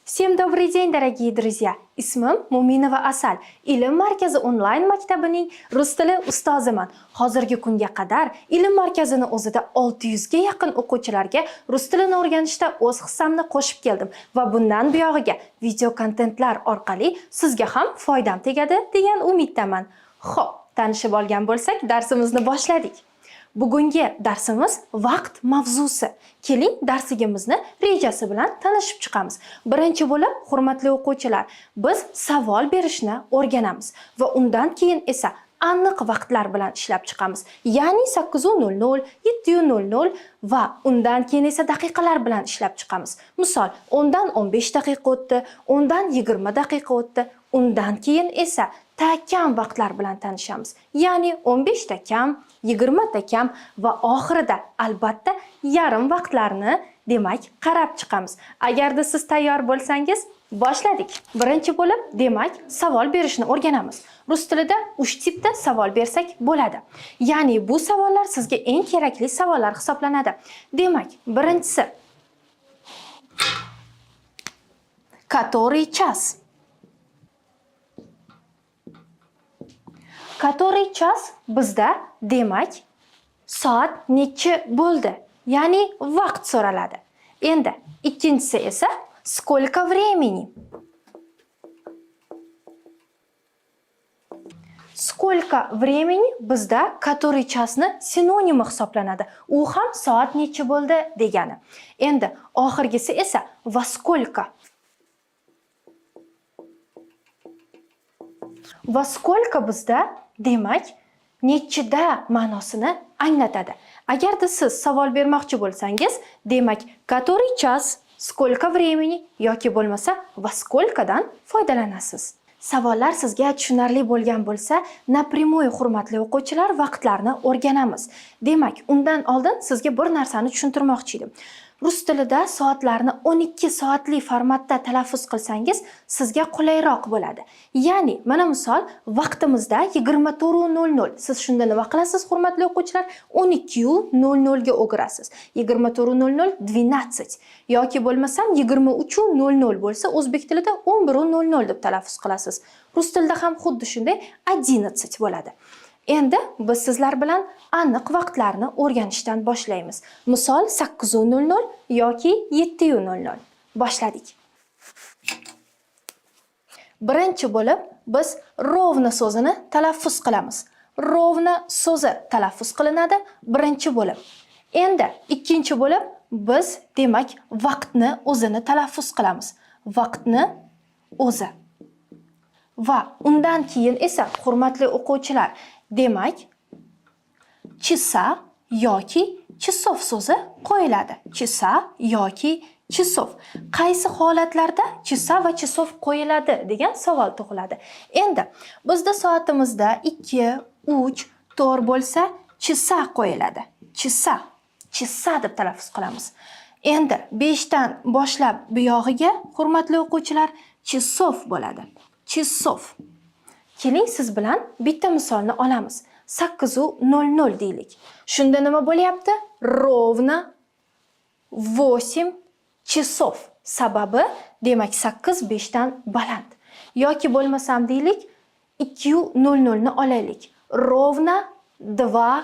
Всем добрый день, дорогие друзья! Ismim Muminova Asal. Ilm markazi onlayn maktabining rus tili ustoziman. Hozirgi kunga qadar ilm markazini o'zida 600 ga yaqin o'quvchilarga rus tilini o'rganishda o'z hissamni qo'shib keldim va bundan buyog'iga video kontentlar orqali sizga ham foydam tegadi degan umiddaman. Xo'p, tanishib olgan bo'lsak, darsimizni boshladik. Bugungi darsimiz vaqt mavzusi. Keling, darsigimizni rejasi bilan tanishib chiqamiz. Birinchi bo'lib, hurmatli o'quvchilar, biz savol berishni o'rganamiz va undan keyin esa aniq vaqtlar bilan ishlab chiqamiz. Ya'ni 8:00, 7:00 va undan keyin esa daqiqalar bilan ishlab chiqamiz. Misol, 10 dan 15 daqiqa o'tdi, 10 dan 20 daqiqa o'tdi. Undan keyin esa kam vaqtlar bilan tanishamiz. Ya'ni 15 ta kam, 20 ta kam va oxirida albatta yarim vaqtlarni demak qarab chiqamiz. Agarda siz tayyor bo'lsangiz, boshladik. Birinchi bo'lib, demak, savol berishni o'rganamiz. Rus tilida 3 tipda savol bersak bo'ladi. Ya'ni bu savollar sizga eng kerakli savollar hisoblanadi. Demak, birinchisi Который час? Который час bizda demak soat nechi bo'ldi? Ya'ni vaqt so'raladi. Endi ikkinchisi esa сколько времени? Сколько времени bizda который chasni sinonimi hisoblanadi. U ham soat nechi bo'ldi degani. Endi oxirgisi esa во сколько? Во сколько bizda demak nechida ma'nosini anglatadi. Agarda siz savol bermoqchi bo'lsangiz, demak который час, сколько времени yoki bo'lmasa во сколько dan foydalanasiz. Savollar sizga tushunarli bo'lgan bo'lsa, напрямую hurmatli o'quvchilar vaqtlarni o'rganamiz. Demak, undan oldin sizga bir narsani tushuntirmoqchi edim. Rus tilida soatlarni 12 soatli formatda talaffuz qilsangiz, sizga qulayroq bo'ladi. Ya'ni, mana misol, vaqtimizda 24:00. Siz shunda nima qilasiz, hurmatli o'quvchilar? 12:00 ga o'girasiz. 24:00 12 yoki bo'lmasam 23:00 bo'lsa, o'zbek tilida 11:00 deb talaffuz qilasiz. Rus tilida ham xuddi shunday 11 bo'ladi. Endi biz sizlar bilan aniq vaqtlarni o'rganishdan boshlaymiz. Misol 8:00 yoki 7:00. Boshladik. Birinchi bo'lib biz ровно so'zini talaffuz qilamiz. Ровно so'zi talaffuz qilinadi birinchi bo'lib. Endi ikkinchi bo'lib biz demak vaqtni o'zini talaffuz qilamiz. Vaqtni o'zi. Va undan keyin esa hurmatli o'quvchilar, demak chisa yoki часов so'zi qo'yiladi. Chisa yoki часов. Qaysi holatlarda chisa va часов qo'yiladi degan savol tug'iladi. Endi bizda soatimizda 2, 3, 4 bo'lsa chisa qo'yiladi. Chisa, chisa deb talaffuz qilamiz. Endi 5 dan boshlab bu yog'iga hurmatli o'quvchilar часов bo'ladi. Часов. Keling siz bilan bitta misolni olamiz. 8:00 deylik. Shunda nima bo'lyapti? Ровно 8 часов. Sababi demak 8 5 dan baland. Yoki bo'lmasam deylik 2:00 ni olaylik. Ровно 2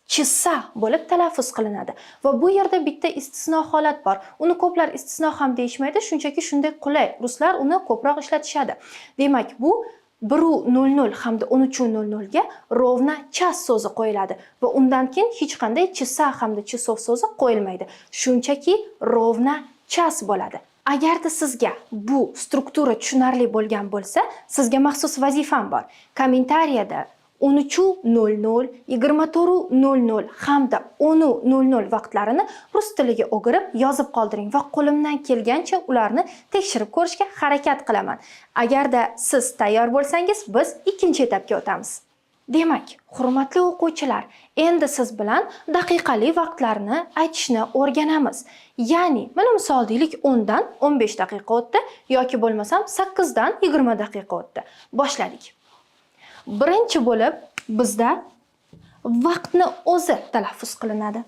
chisa bo'lib talaffuz qilinadi. Va bu yerda bitta istisno holat bor. Uni ko'plar istisno ham deyishmaydi, shunchaki shunday qulay. Ruslar uni ko'proq ishlatishadi. Demak, bu 1:00 hamda 13:00 ga ровно час so'zi qo'yiladi va undan keyin hech qanday chisa hamda часов so'zi qo'yilmaydi. Shunchaki ровно час bo'ladi. Agarda sizga bu struktura tushunarli bo'lgan bo'lsa, sizga maxsus vazifam bor. Kommentariyada 13:00, 24:00 hamda 10:00 vaqtlarini rus tiliga o'girib yozib qoldiring va qo'limdan kelgancha ularni tekshirib ko'rishga harakat qilaman. Agarda siz tayyor bo'lsangiz, biz ikkinchi etapga o'tamiz. Demak, hurmatli o'quvchilar, endi siz bilan daqiqali vaqtlarni aytishni o'rganamiz. Ya'ni, mana misol deylik 10 dan 15 daqiqa o'tdi yoki bo'lmasam 8 dan 20 daqiqa o'tdi. Boshladik. Birinchi bo'lib bizda vaqtni o'zi talaffuz qilinadi.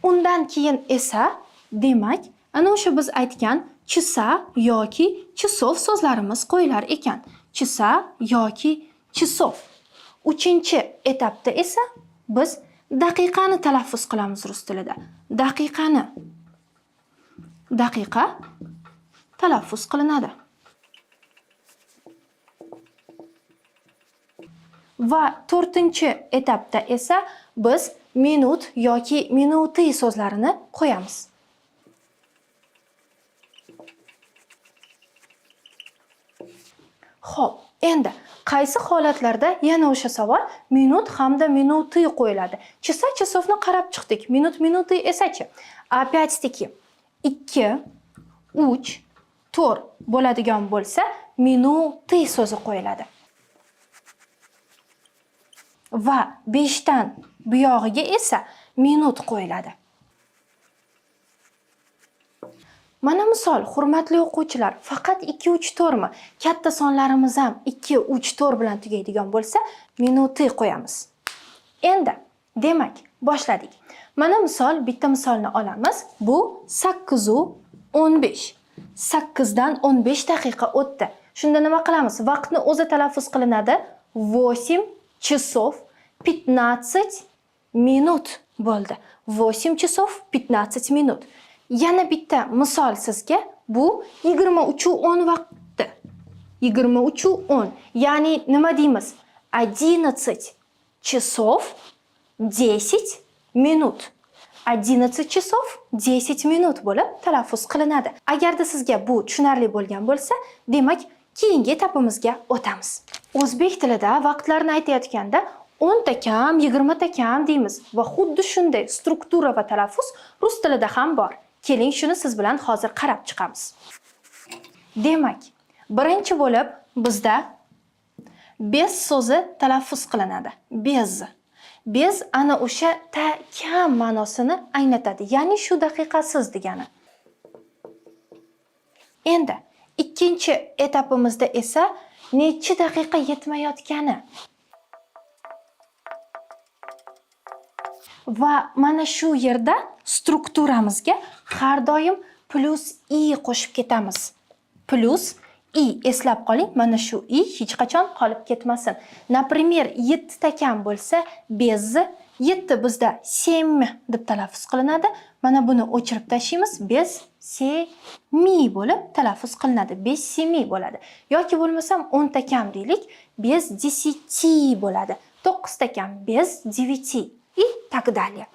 Undan keyin esa demak Ana o'sha biz aytgan chisa yoki chisov so'zlarimiz qo'yilar ekan. Chisa yoki chisov. 3-etapda esa biz daqiqani talaffuz qilamiz rus tilida. Daqiqa talaffuz qilinadi. Va 4-etapda esa biz minut yoki minuti so'zlarini qo'yamiz. Xo'p, endi qaysi holatlarda yana o'sha savol minut hamda minuti qo'yiladi? Chisa chisovni qarab chiqdik. Minut minuti esa-chi? Опять-таки 2, 3, 4 bo'ladigan bo'lsa, minuti so'zi qo'yiladi. Va 5 dan buyog'iga esa minut qo'yiladi. Mana misol, hurmatli o'quvchilar, faqat 2, 3, 4 mi? Katta sonlarimiz ham 2, 3, 4 bilan tugaydigan bo'lsa, minuti qo'yamiz. Endi, demak, boshladik. Mana misol, bitta misolni olamiz. Bu 8 u 15. 8 dan 15 daqiqa o'tdi. Shunda nima qilamiz? Vaqtni o'zi talaffuz qilinadi. 8 часов 15 minut bo'ldi. 8 часов 15 minut. Yana bitta misol sizga, bu 23:10 vaqti. 23:10. Ya'ni nima deymiz? 11 часов 10 minut. 11 часов 10 minut bo'lib talaffuz qilinadi. Agarda sizga bu tushunarli bo'lgan bo'lsa, demak, keyingi etapimizga o'tamiz. O'zbek tilida vaqtlarni aytayotganda 10 ta kam, 20 ta kam deymiz va xuddi shunday struktura va talaffuz rus tilida ham bor. Keling, shuni siz bilan hozir qarab chiqamiz. Demak, birinchi bo'lib bizda bez so'zi talaffuz qilinadi. Bez. Bez ana o'sha ta kam ma'nosini anglatadi. Ya'ni shu daqiqasiz degani. Endi ikkinchi etapimizda esa necha daqiqa yetmayotgani. Va mana shu yerda strukturamizga har doim plus i qo'shib ketamiz. Plus i, eslab qoling, mana shu i hech qachon qolib ketmasin. Например, 7 ta kam bo'lsa, bez 7 bizda 7 deb talaffuz qilinadi. Mana buni o'chirib tashlaymiz. Bez 7 bo'lib talaffuz qilinadi. Bez 7 bo'ladi. Yoki bo'lmasam 10 ta kam deylik, bez 10 bo'ladi. 9 ta kam, bez 9 и так далее.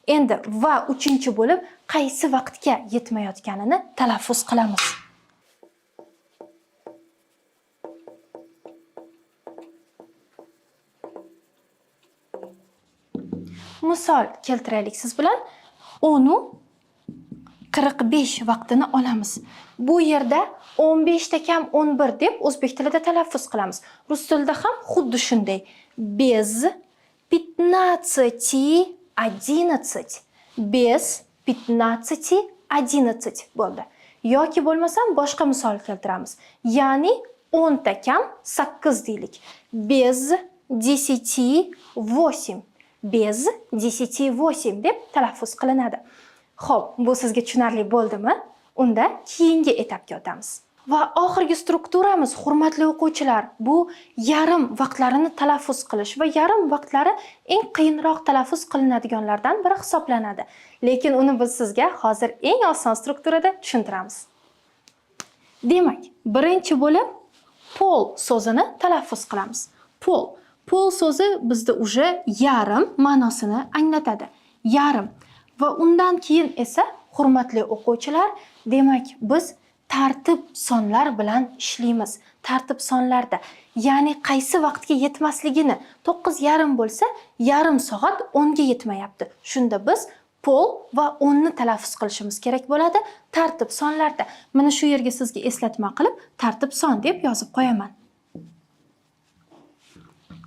Endi va 3-chi bo'lib qaysi vaqtga yetmayotganini talaffuz qilamiz. Misol keltiraylik siz bilan. 10:45 vaqtini olamiz. Bu yerda 15 ta kam 11 deb o'zbek tilida talaffuz qilamiz. Rus tilida ham xuddi shunday. Bez 15:11. Bez 15:11 bo'ldi. Yoki bo'lmasam boshqa misol keltiramiz. Ya'ni 10 ta kam 8 deylik. Bez 10:8. Bez 10:8 deb talaffuz qilinadi. Xo'p, bu sizga tushunarli bo'ldimi? Unda keyingi etapga o'tamiz. Va oxirgi strukturamiz, hurmatli o'quvchilar, bu yarim vaqtlarini talaffuz qilish va yarim vaqtlari eng qiyinroq talaffuz qilinadiganlardan biri hisoblanadi. Lekin uni biz sizga hozir eng oson strukturada tushuntiramiz. Demak, birinchi bo'lib pol so'zini talaffuz qilamiz. Pol. Pol so'zi bizda уже yarim ma'nosini anglatadi. Yarim. Va undan keyin esa, hurmatli o'quvchilar, demak, biz tartib sonlar bilan ishlaymiz. Tartib sonlarda. Ya'ni qaysi vaqtga yetmasligini 9:30 bo'lsa, yarim soat 10 ga yetmayapti. Shunda biz pol va 10 ni talaffuz qilishimiz kerak bo'ladi tartib sonlarda. Mana shu yerga sizga eslatma qilib, tartib son deb yozib qo'yaman.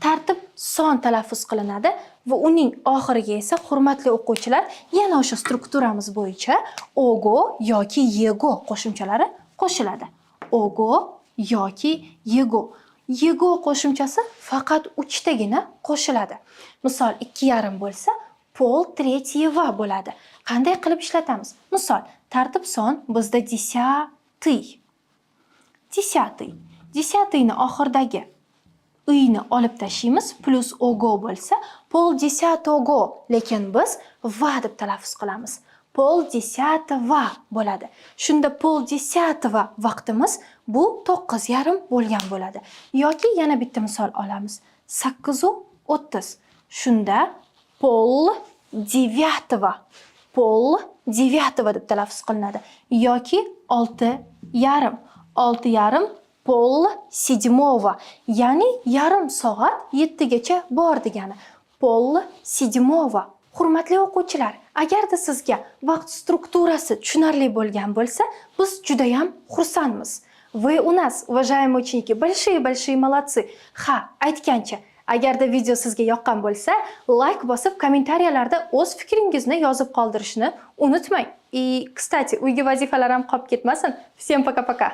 Tartib son talaffuz qilinadi va uning oxiriga esa, hurmatli o'quvchilar, yana o'sha strukturamiz bo'yicha ogo yoki yego qo'shimchalari qo'shiladi. Ogo yoki yego. Yego qo'shimchasi faqat 3 tagina qo'shiladi. Misol 2,5 bo'lsa, pol tretьего bo'ladi. Qanday qilib ishlatamiz? Misol, Tartib son bizda desятый. Desятый. Desятыйni oxiridagi i'ni olib tashlaymiz, plus ogo bo'lsa, полдесятого, lekin biz va deb talaffuz qilamiz. Полдесятого bo'ladi. Shunda полдесятого vaqtimiz bu 9:30 bo'lgan bo'ladi. Yoki yana bitta misol olamiz. 8:30. Shunda полдевятого. Полдевятого deb talaffuz qilinadi. Yoki 6:30. 6:30 полседьмого. Ya'ni yarim soat 7gacha bor degani. Полседьмого. Hurmatli o'quvchilar, agarda sizga vaqt strukturasi tushunarli bo'lgan bo'lsa, biz juda ham xursandmiz. Вы у нас, уважаемые ученики, большие молодцы. Ha, aytgancha, agarda video sizga yoqqan bo'lsa, like bosib, kommentariyalarda o'z fikringizni yozib qoldirishni unutmang. И, кстати, uyga vazifalar ham qolib ketmasin. Всем пока-пока.